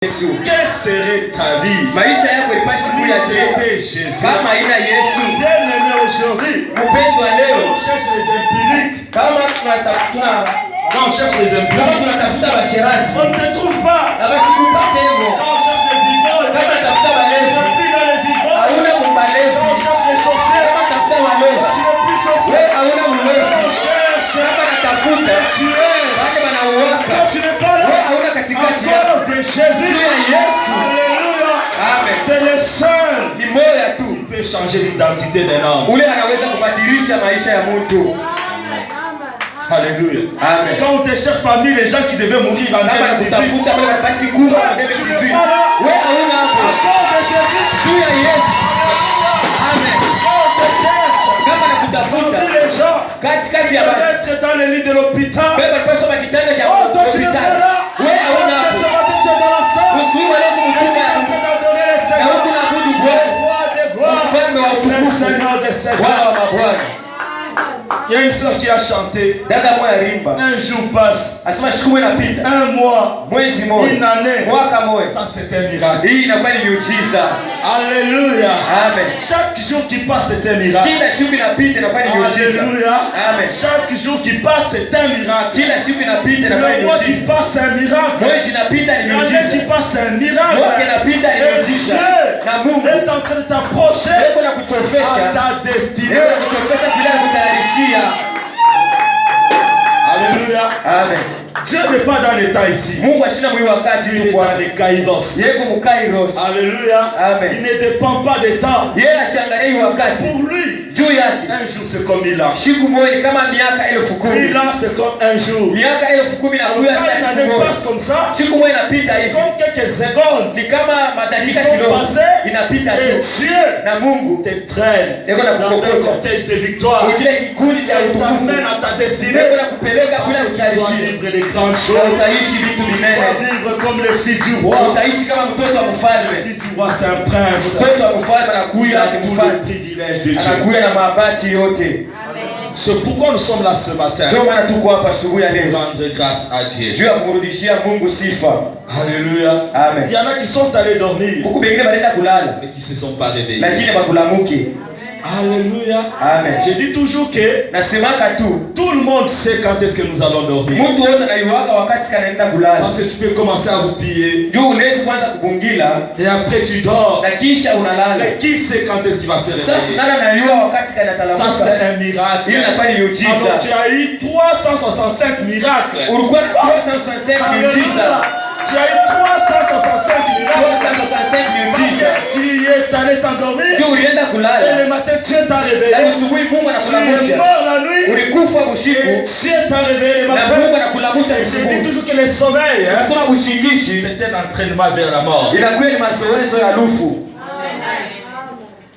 Yesu. Quelle serait ta vie? Maisha yako ipasi kuya C'était Jésus. kama haina Yesu. Bien-aimé aujourd'hui, Mpendwa leo, on cherche les empiriques. kama tunatafuta Quand on cherche les empiriques, basherati, on ne te trouve pas. na basi kupate hivyo. Quand on cherche les ivrognes, Kama tafuta tu balevi, n'es plus dans les ivrognes. hauna Quand mbalevi. on cherche les sorciers, Kama tafuta walozi, tu n'es plus sorcier. wewe hauna Quand mlozi. on cherche, Kama natafuta tu es. wale wanauaka, Quand tu n'es pas là, wewe hauna à katikati yako. cause de Jésus. Juu ya Yesu. Alléluia. Amen. C'est le seul Ni moja tu qui peut changer l'identité d'un homme. ule anaweza kubadilisha maisha ya mtu. Alléluia. Amen. Quand on te cherche parmi les gens qui devaient mourir en Kama 2018, nakutafuta wale wanapasi kufa kwa 2018. Wewe hauna à hapo. cause de Jésus, Juu ya Yesu. Amen. quand on te cherche Kama nakutafuta parmi les gens katikati qui ya watu, devaient être dans le lit de l'hôpital, wewe unapaswa kitanda cha oh, toi tu n'es pas hospitali. là. Wewe hauna Oh, hapo. ce matin tu es dans la salle, Usiwe leo et tu es kumtuka en train d'adorer le na Seigneur. huku naabudu Bwana, Roi des gloires, mfalme wa le utukufu, Seigneur des Bwana seigneurs. wa mabwana. Il y a une soeur qui a chanté, Dada moja rimba un jour passe, asema siku inapita, un mois, mwezi une moja, année, mwaka moja, ça c'est un miracle. hii inakuwa ni miujiza. Alléluia. Amen. Chaque jour qui passe c'est un miracle. Kila siku inapita inakuwa ni miujiza. Alléluia. Amen. Chaque jour qui passe c'est un miracle. Kila siku inapita inakuwa ni Le mois qui miujiza. passe c'est un miracle. Mwezi inapita ni L'année qui miujiza. passe c'est un miracle. Mwaka inapita ni Et miujiza. Na Dieu Mungu est en train de t'approcher Mungu à anakuchofesha, ta destinée. Mungu anakuchofesha bila kutayarishia. Alléluia. Amen. Dieu n'est pas dans l'état ici. Mungu ashina mwi wakati Il est tu kwa dans les kairos. yeko mukairos. Alléluia. Amen. Il ne dépend pas des temps. Yeye asiangalie hii wakati Pour lui, juu yake. un jour c'est comme 1000 ans. Siku moja ni kama miaka 10,000. 1000 ans c'est comme un jour. Miaka 10,000 na kuya Quand une sasa année siku moja. passe comme ça, Siku moja inapita hivi. comme quelques secondes, Ni kama ils madakika sont kidogo passés inapita et tu. Dieu Na Mungu te traîne Niko na dans un kukokota. cortège de victoire. kile kikundi cha Il utukufu t'amène à ta destinée. ndio nakupeleka bila Tu dois utayarishi. vivre les grandes Na choses. utaishi vitu Tu dois vinene. vivre comme le fils du roi. Utaishi kama mtoto wa Le mfalme. fils du roi c'est un prince. Mtoto wa mfalme Il anakuya a ni tous les mfalme. privilèges de Dieu. Anakuya na mabati yote. C'est pourquoi nous sommes là ce matin. Ndio maana tuko hapa asubuhi ya Pour leo. rendre grâce à Dieu. Juu ya kumrudishia Mungu sifa. Alléluia. Amen. Il y en a qui sont allés dormir, Huku bengine banaenda kulala mais qui ne se sont pas réveillés. lakini bakulamuke. Alléluia. Amen. Je dis toujours que Nasemaka tu tout le monde sait quand est-ce que nous allons dormir. mtu wote anaiwaka wakati kanaenda kulala. Parce que tu peux commencer à roupiller Juu unaweza kwanza kubungila et après tu dors. na kisha unalala. Mais qui sait quand est-ce qu'il va se Sasa réveiller? nani anajua wakati Ça kanatalamuka? c'est un miracle. Hiyo inakuwa ni Alors miujiza. tu as eu 365 miracles. Ulikuwa na 365 miujiza. Tu as eu 365 miracles. 365 miujiza. Tu y es allé t'endormir Juu ulienda et kulala. le matin Dieu t'a Na réveillé. asubuhi Mungu Tu es anakulamusha. mort la nuit Ulikufa et bushiku Dieu t'a réveillé le na matin. Mungu anakulamusha Je dis asubuhi. toujours que le sommeil, hein, Sema bushingishi c'est un entraînement vers la mort. inakuwa ni mazoezi ya lufu.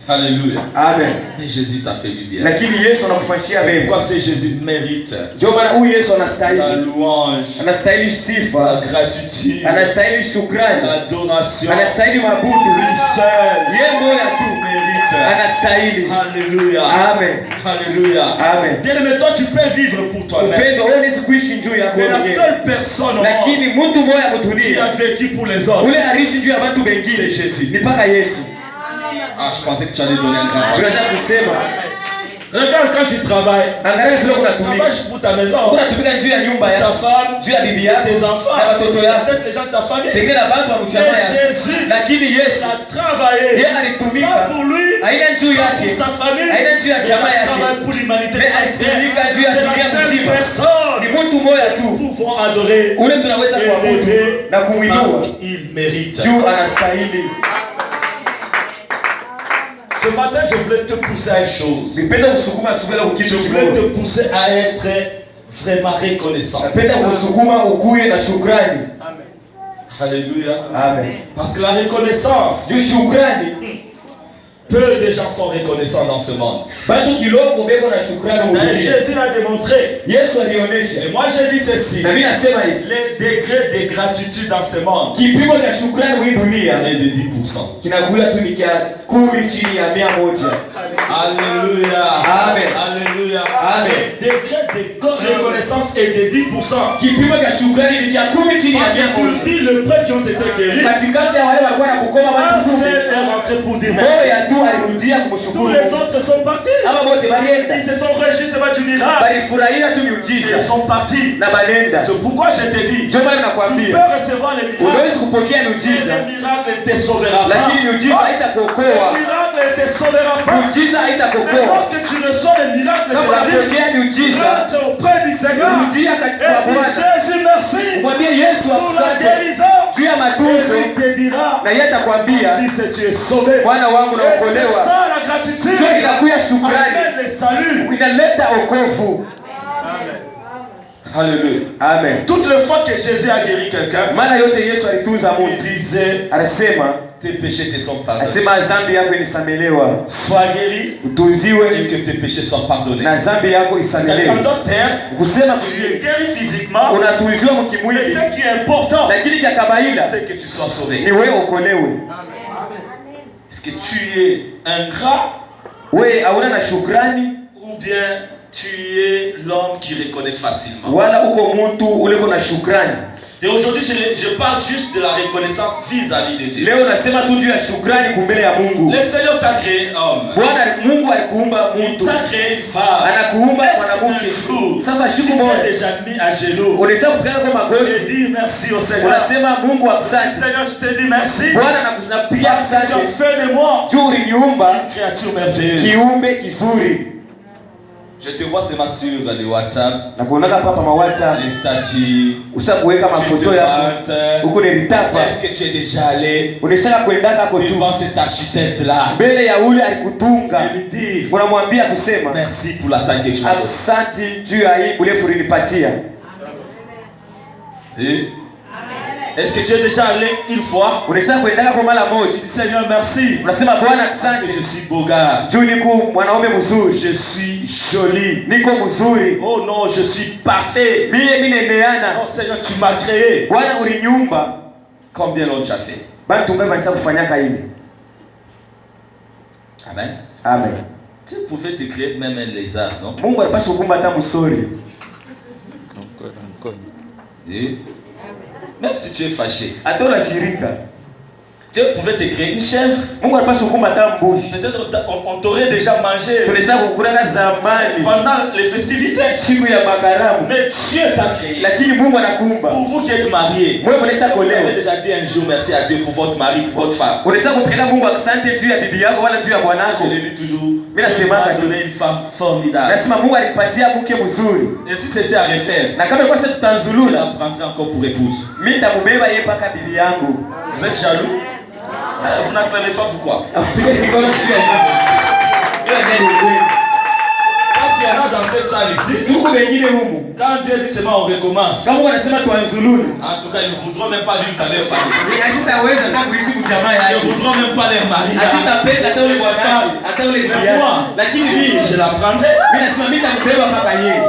Alléluia. Amen. Et Jésus t'a fait du bien. Lakini Yesu anakufanyia vema. Pourquoi c'est Jésus mérite Ndio maana huyu Yesu la anastahili. louange, Anastahili la sifa, gratitude, anastahili shukrani, l'adoration. anastahili mabudu. Lui seul Yeye moja tu mérite. anastahili. Alléluia. Amen. Alléluia. Amen. Bien aimé, toi tu peux vivre pour toi-même. Upendo wewe unaweza kuishi juu yako Mais la mwenyewe. seule personne au monde Lakini mtu mmoja qui a kutulia vécu pour les autres, ule aliishi juu ya watu c'est wengine Jésus. ni mpaka Yesu. Ah, je pensais que tu allais donner un grand pas. Unaweza kusema Regarde quand tu travailles. angalia vile Tu unatumika. travailles pour ta maison, Unatumika juu ya nyumba ta yako, femme, juu ya bibi yako, tes enfants, na watoto yako, peut-être les gens de ta famille. pengine na watu wa mchama Mais yako. Jésus, Lakini Yesu il a travaillé. yeye Pas alitumika pour lui, haina juu pas yake, pour sa famille. haina juu ya Il jamaa a yake, travaillé pour l'humanité. mais alitumika juu ya C'est dunia la seule mzima. personne Ni mtu mmoja tu nous pouvons adorer ule tunaweza kuabudu na kumwinua parce qu'il mérite. juu anastahili. Ce matin, je voulais te pousser à une chose. Nipenda kusukuma asubuhi leo Je kitu voulais kimoja. te pousser à être vraiment reconnaissant. Napenda kusukuma ukuye na shukrani. Alléluia. Amen. Parce que la reconnaissance, Juu shukrani peu de gens sont reconnaissants dans ce monde. batu kiloko beko na shukrani Mais mwenyewe. Jésus l'a démontré. Yesu alionyesha. Et moi je dis ceci. Na mimi nasema hivi, Les degrés de gratitude dans ce monde kipimo cha shukrani hii dunia est de 10%. kinakuwa tu ni kia 10 chini ya 100. Alléluia. Amen. Alléluia. Amen. Degré de reconnaissance est de 10%. Kipimo cha shukrani ni cha 10 chini ya Parce que sur 10 lepers qui ont été guéris, katikati ya wale walikuwa na kukoma un watu kumi, seul est rentré pour dire moja merci. tu alirudia Tous kumshukuru les Mungu. autres sont partis. Ama wote balienda, Ils se sont réjouis, c'est pas du miracle. balifurahia tu Ils miujiza sont partis. na balenda. C'est pourquoi je te dis, Ndio maana tu nakwambia peux recevoir les miracles, unaweza kupokea mais miujiza, les miracles ne te sauvera pas. lakini miujiza Les haitakuokoa. miracles ne te sauvera pas. Miujiza Mais haitakuokoa. lorsque tu reçois les miracles de Kama la vie, unapokea miujiza, rentre auprès du Seigneur. rudia Et katika dis Bwana, Jésus, merci mwambie Yesu pour la asante guérison. juu ya Et matunzo, il te dira, na yeye atakwambia si c'est tu es sauvé. Bwana wangu Et c'est naokolewa. ça la gratitude. Ndio inakuya shukrani, Amène le salut. inaleta wokovu. Alléluia. Amen. Toutes les fois que Jésus a guéri quelqu'un, Maana yote Yesu alitunza il mtu, disait, alisema tes péchés te sont pardonnés. asema dhambi yako ilisamelewa, Sois guéri et utunziwe que tes péchés soient pardonnés. na dhambi yako En isamelewe. d'autres termes, Kusema tu es guéri physiquement, unatunziwa mais mkimwili, ce qui est important, lakini cha kawaida c'est que tu sois sauvé. ni wewe ukolewe. Est-ce que tu es ingrat Wewe hauna na shukrani, ou bien tu es l'homme qui reconnaît facilement? wala uko mtu uliko na shukrani. Et aujourd'hui, je parle juste de la reconnaissance vis-à-vis de Dieu. Leo nasema tu juu ya shukrani kumbele ya Mungu. Le Seigneur t'a créé homme. Bwana Mungu alikuumba Il mtu, t'a créé une femme. anakuumba Est-ce mwanamke. qu'un jour, Sasa tu siku t'es moja déjà mis à genoux unaweza kupiga kwa et magoti, dire merci au Seigneur. unasema Mungu asante. Seigneur, je te dis merci. Bwana nakupigia Parce que tu as asante fait de moi juu uliniumba une créature merveilleuse. kiumbe kizuri. Je te vois seulement sur les WhatsApp, Na kuonaka hapa mawata les statuts. usa kuweka Tu te mafoto yako vantes. huko nilitapa, Est-ce que tu es déjà allé unashaka kuendaka hapo tu devant cet architecte-là mbele ya ule alikutunga, et lui dire unamwambia kusema merci pour la taille que tu m'as donnée. asante juu ya hii urefu ulinipatia. Et est-ce que tu es déjà allé une fois? Unashaka kuendaka kwa mara moja, Tu dis Seigneur merci. unasema Bwana Parce que asante je suis beau gars. juu niko mwanaume mzuri, Je suis joli. niko mzuri, Oh non, je suis parfait. mimi neneana. Oh Seigneur, tu m'as créé. Bwana uliniumba. Combien l'ont déjà fait? Bantu ngapi wanaweza kufanyaka hivi? Amen. Amen. Tu pouvais te créer même un lézard, non? Mungu alipaswa kuumba hata msori. Et même si tu es fâché, Hata unashirika. Dieu pouvait te créer une chèvre. Mungu alipaswa kuumba hata mbuzi. Peut-être on t'aurait déjà mangé Tunaweza kukulanga zamani pendant les festivités. siku ya makaramu. Mais Dieu t'a créé. Lakini Mungu anakuumba. Pour vous qui êtes mariés, Wewe unaweza vous avez kuolewa. déjà dit un jour merci à Dieu pour votre mari, pour votre femme. Unaweza kumpeleka Mungu asante juu ya bibi yako wala juu ya bwanako. Je l'ai dit toujours, Mira, Dieu c'est m'a marqué. donné une femme formidable. Nasema Mungu alipatia mke mzuri. Et si c'était à refaire, Na kama ilikuwa sasa je la tutanzulula, prendrai encore pour épouse. mimi nitakubeba yeye mpaka bibi yangu. Vous êtes jaloux? Vous n'apprenez pas pourquoi. Apige mikono juu ya bibi. Hiyo ndio ukweli. Parce qu'il y en a dans cette salle ici, Tuko wengine humu. quand Dieu dit seulement on recommence, Kama wanasema tuanzululu. en tout cas, ils ne voudront même pas vivre dans leur famille. Asitaweza hata kuishi kujamaa Ils ne yake. voudront même pas leur mari. Asitapenda hata ule bwana, hata ule bibi yake. Lakini mimi Je la prendrai. nasema mimi nitakubeba mpaka yeye.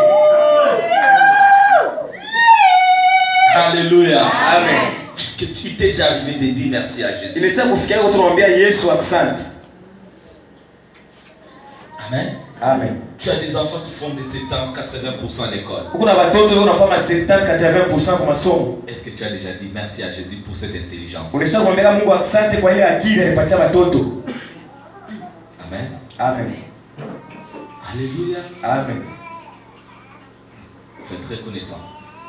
Alléluia. Amen. Est-ce que tu t'es déjà arrivé de dire merci à Jésus? Inaweza kufikia kwa tunamwambia Yesu asante. Amen. Amen. Tu as des enfants qui font de 70-80% l'école. Huko na watoto wao wanafanya 70-80% kwa masomo. Est-ce que tu as déjà dit merci à Jésus pour cette intelligence? Unaweza kumwambia Mungu asante kwa ile akili alipatia watoto. Amen. Amen. Alléluia. Amen. Faut être reconnaissant.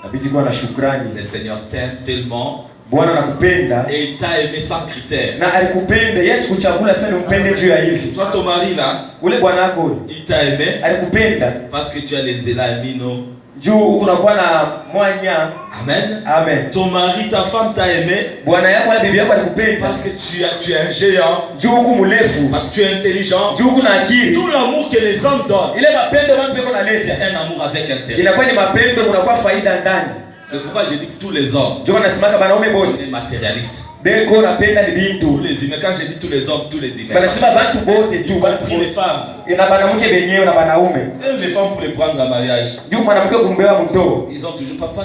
Nabidi kuwa na shukrani. Le Seigneur t'aime tellement Bwana anakupenda et il t'a aimé sans critère. na alikupenda. Yesu kuchagula sana umpende juu ya hivi. Toi, ton mari là, Ule bwana wako il t'a aimé alikupenda parce que tu as les élamino. juu unakuwa na mwanya. Amen. Amen. Ton mari, ta femme t'a aimé Bwana yako wala bibi yako alikupenda parce que tu es un géant, juu huku mrefu, parce que tu es intelligent. juu huku na akili. Tout l'amour que les hommes donnent, Ile mapendo watu wako c'est naleta un amour avec intérêt. inakuwa ni mapendo, kunakuwa faida ndani. C'est pourquoi je dis que tous les hommes, Ndio wanasemaka banaume on bote est matérialistes. beko napenda ni Tous bintu. les humains, quand je dis tous les hommes, tous les humains, Banasema bantu bote tu, y bantu compris les bote. femmes. ina mwanamke benyewe na wanaume. Même les femmes pour les prendre en mariage. Ndio mwanamke kumbewa mtoto. Ils ont toujours papa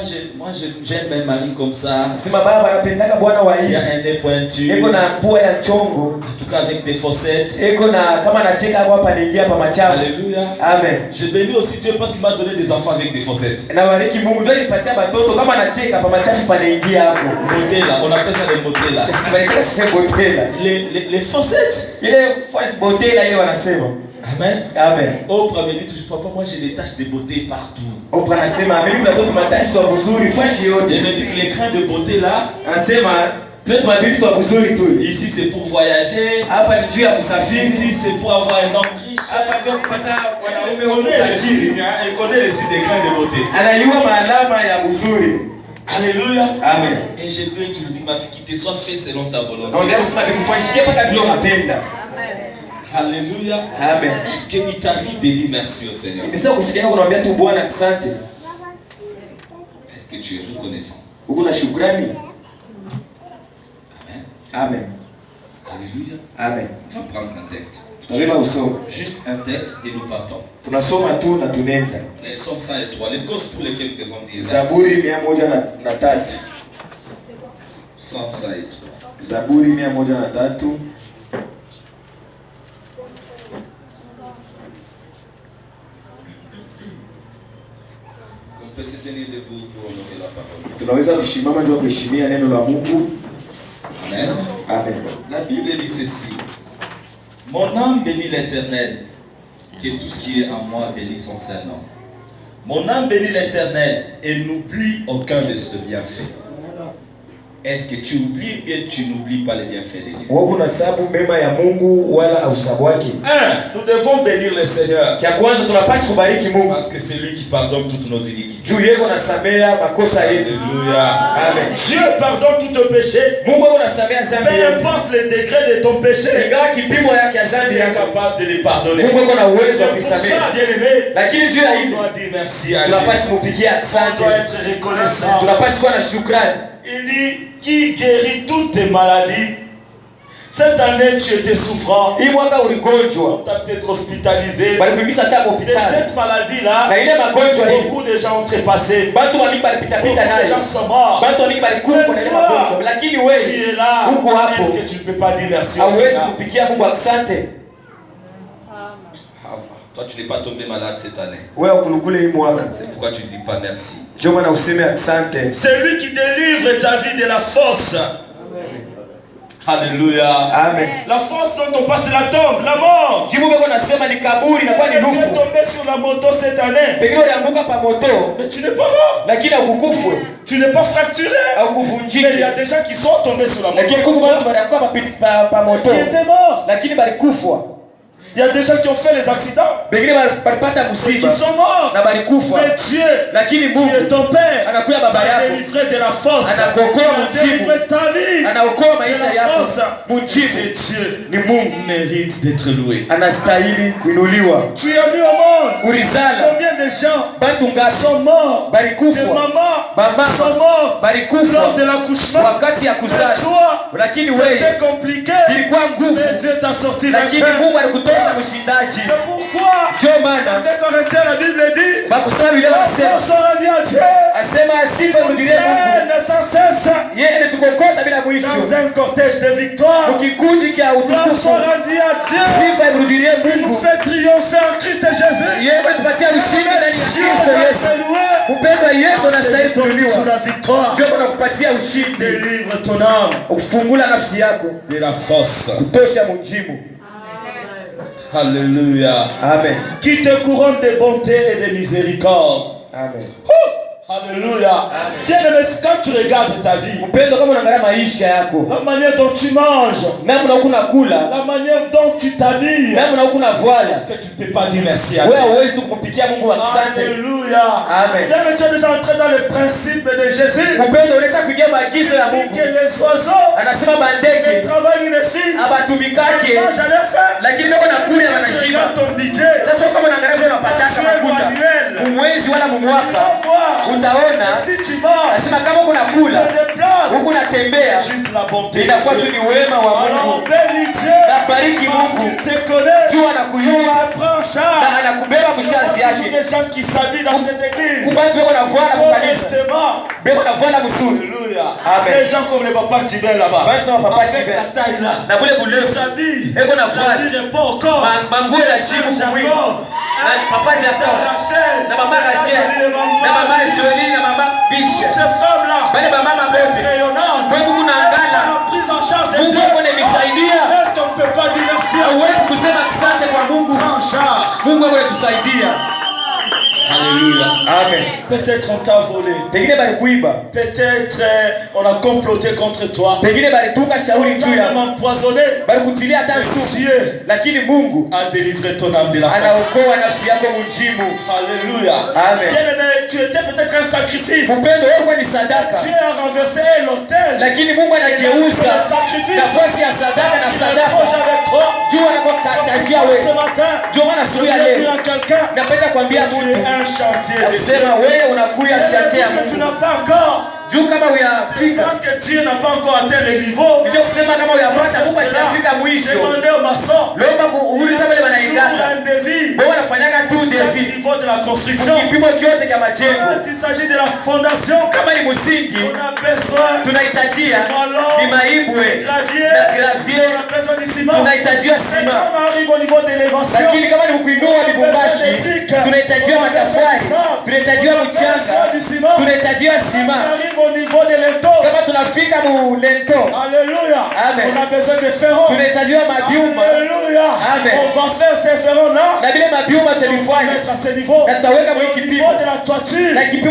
j'aime mes maris comme ça. Sema baba anapendaka bwana wa Il y hivi. a un nez pointu. Eko na pua ya chongo. En tout cas avec des fossettes. Eko na kama anacheka hapo hapa anaingia hapa machafu. Alléluia. Amen. Je bénis aussi Dieu parce qu'il m'a donné des enfants avec des fossettes. Na bariki Mungu ndio alipatia watoto kama anacheka hapa machafu panaingia hapo. Modèle, on appelle ça les modèles. Bariki sasa botela. Les fossettes. Ile face botela ile wanasema. Amen. Amen. Oprah me dit toujours papa moi j'ai des taches de beauté partout. Oprah anasema mimi watoto matashi wa uzuri fashi yote. Elle me dit que les crins de beauté là, Anasema Tuwe tuwabitu kwa kuzuri tu. Ici c'est pour voyager. Hapa ni juu ya kusafiri. Ici c'est pour avoir un homme riche. Hapa ndio kupata wanaume Elle wenye tajiri. connaît les signes des grains de beauté. Anajua maalama ya uzuri. Alléluia. Amen. Et je prie que je dis ma fille qui te soit faite selon ta volonté. Na ndio kusema tukufanyishie paka vile unapenda. Alléluia. Amen. Est-ce qu'il t'arrive de dire merci au Seigneur? Nimesema kufikia kunamwambia tu Bwana asante. Est-ce que tu es reconnaissant? Uko na shukrani? Amen. Amen. Alléluia. Amen. On va prendre un texte. Juste un texte et nous partons. Tunasoma tu na tunaenda. Les Psaumes 103, les causes pour lesquelles nous devons dire Zaburi 103. Psaume 103. Zaburi 103. On peut se tenir debout pour honorer la parole. Tunaweza kushimama ndio kuheshimia neno la Mungu. Amen. Amen. La Bible dit ceci. Mon âme bénit l'Éternel, que tout ce qui est en moi bénit son Saint-Nom. Mon âme bénit l'Éternel et n'oublie aucun de ses bienfaits. Est-ce que tu oublies ou bien tu n'oublies pas les bienfaits de Dieu? Nous devons bénir le Seigneur. Parce que c'est lui qui pardonne toutes nos iniquités. Alléluia. Amen. Dieu pardonne tous tes péchés. Peu importe le degré de ton péché, il est capable de les pardonner. C'est pour ça, bien-aimé, on doit dire merci à Dieu. On doit être reconnaissant. Il dit, qui guérit toutes tes maladies. Cette année, tu étais souffrant. Tu as peut-être hospitalisé. Et cette maladie-là, beaucoup de gens ont trépassé. Beaucoup de gens sont morts. Mais toi, tu es là. Est-ce que tu ne peux pas dire merci? Toi, tu n'es pas tombé malade cette année. C'est pourquoi tu ne dis pas merci. C'est lui qui délivre ta vie de la force. Alléluia. Amen. La force dont on passe la tombe, la mort. Tu es tombé sur la moto cette année. Mais tu n'es pas mort. Tu n'es pas fracturé. Mais il y a des gens qui sont tombés sur la moto. Qui étaient morts. Il y a des gens qui ont fait les accidents. Qui sont morts. Mais Dieu, qui est ton Père, a délivré de la force. A délivré ta vie. De la force. C'est Dieu. Mérite d'être loué. Tu es venu au monde. Combien de gens sont morts? Des mamans sont morts lors de l'accouchement. Toi, c'était compliqué. Mais Dieu t'a sorti la vie. C'est pourquoi dès qu'on retient la Bible dit on se rendit à Dieu sans cesse dans un cortège de victoire. On se rendit à Dieu. Il nous fait triompher en Christ Jésus. Sur la victoire. Délivre ton âme de la force. Alléluia. Amen. Qui te couronne de bonté et de miséricorde. Amen. Alléluia. Bien-aimé, quand tu regardes ta vie, la manière dont tu manges, la manière dont tu t'habilles, est-ce que tu ne peux pas dire merci à Dieu? Alléluia. Amen. Bien-aimé, tu es déjà entré dans le principe de Jésus. Que les oiseaux travaillent une fille. J'allais faire. Tu regardes ton budget. Utaona si tu manges, kama kuna kula huku natembea inakuwa tu ni wema wa Mungu. Nabariki Mungu juu anakuyua na anakubeba mshazi yake. Kubatu wako na voila kukanisa beko na voila mzuri. Amen. Les gens comme le papa Tibel là-bas. Avec la taille là. Na kule bulefu. Eko na voila. Manguo la chimu kumwili. Papa Jacob. Na mama Rachel. Na mama Jolie na mama Biche. Ces femmes là. Bale mama mabote. Mungu kunangala. Mungu amenisaidia. On ne peut pas dire merci. Hauwezi kusema asante kwa Mungu. Mungu ametusaidia. Alléluia. Amen. Peut-être on t'a volé. Peut-être on a comploté contre toi. On t'a même empoisonné. Dieu Mungu a délivré ton âme de la face. Alléluia. Amen. Bien-aimé, tu étais peut-être un sacrifice. Dieu a renversé l'autel. Mungu anageuza nafasi ya sadaka na sadaka. Juu anakukatajia wewe. Ce matin, je veux dire à quelqu'un, un chantier. Sema wewe unakuya chantier ya Tu Mungu. n'as pas encore. Juu kama uyafika. Parce que Dieu n'a pas encore atteint le niveau. Ndio kusema kama uyapata Mungu hajafika mwisho. Demandez au maçon. Lomba kuuliza wale wanaingaka. Un devis. Wao wanafanyaga tu devis. Niveau de la construction. Kipimo kiote kama majengo. Il s'agit de la fondation. Kama ni msingi. On a besoin. Tunahitajia ni maibwe. Na gravier. On a besoin de ciment. Tunahitajia sima. On arrive au niveau de l'élévation. Lakini kama ni kuinua libumbashi. Tunahitajia matofali. Tunahitajia mchanga. Tunahitajia sima. Au niveau de lento. Kama tunafika mu lento. Alléluia. Amen. On a besoin de ferron. Tunahitajia mabiuma. Alléluia. Amen. On va faire ces ferrons là. Na vile mabiuma tulifanya. Mettre à ce niveau. Na tutaweka Au niveau de la toiture.